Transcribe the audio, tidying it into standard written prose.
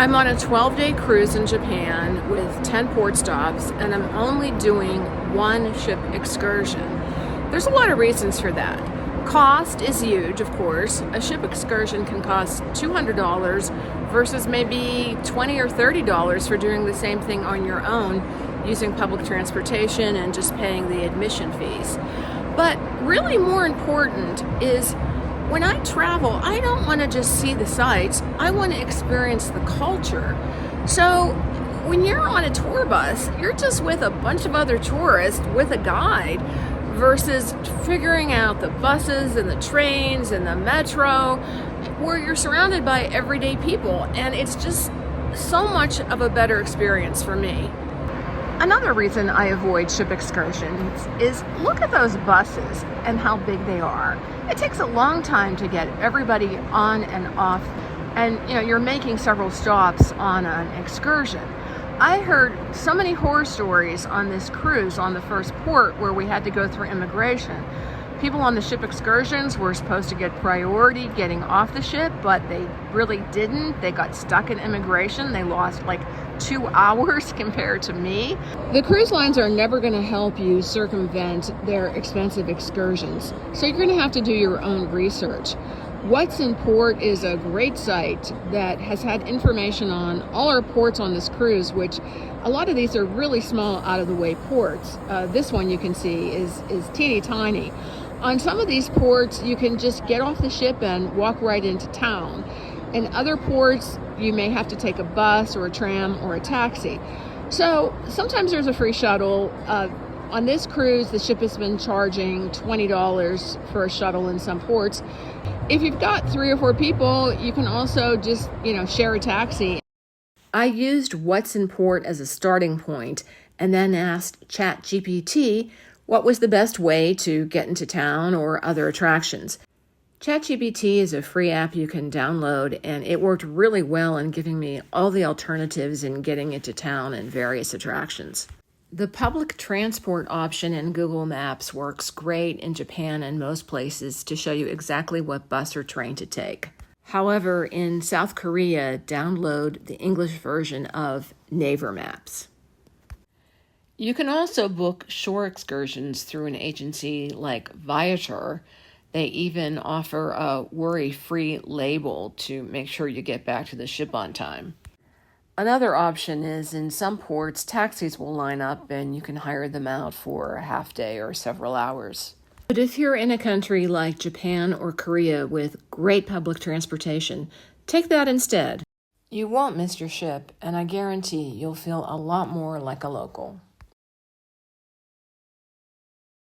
I'm on a 12-day cruise in Japan with 10 port stops, and I'm only doing one ship excursion. There's a lot of reasons for that. Cost is huge, of course. A ship excursion can cost $200 versus maybe $20 or $30 for doing the same thing on your own using public transportation and just paying the admission fees. But really more important is when I travel, I don't want to just see the sights. I want to experience the culture. So when you're on a tour bus, you're just with a bunch of other tourists with a guide versus figuring out the buses and the trains and the metro where you're surrounded by everyday people. And it's just so much of a better experience for me. Another reason I avoid ship excursions is look at those buses and how big they are. It takes a long time to get everybody on and off, and you're making several stops on an excursion. I heard so many horror stories on this cruise on the first port where we had to go through immigration. People on the ship excursions were supposed to get priority getting off the ship, but they really didn't. They got stuck in immigration. They lost like 2 hours compared to me. The cruise lines are never going to help you circumvent their expensive excursions, so you're going to have to do your own research. What's in Port is a great site that has had information on all our ports on this cruise, which a lot of these are really small, out-of-the-way ports. This one you can see is teeny tiny. On some of these ports, you can just get off the ship and walk right into town. In other ports, you may have to take a bus or a tram or a taxi. So sometimes there's a free shuttle. On this cruise, the ship has been charging $20 for a shuttle in some ports. If you've got 3 or 4 people, you can also just, share a taxi. I used What's in Port as a starting point and then asked ChatGPT what was the best way to get into town or other attractions. ChatGPT is a free app you can download, and it worked really well in giving me all the alternatives in getting into town and various attractions. The public transport option in Google Maps works great in Japan and most places to show you exactly what bus or train to take. However, in South Korea, download the English version of Naver Maps. You can also book shore excursions through an agency like Viator. They even offer a worry-free label to make sure you get back to the ship on time. Another option is in some ports, taxis will line up and you can hire them out for a half day or several hours. But if you're in a country like Japan or Korea with great public transportation, take that instead. You won't miss your ship, and I guarantee you'll feel a lot more like a local.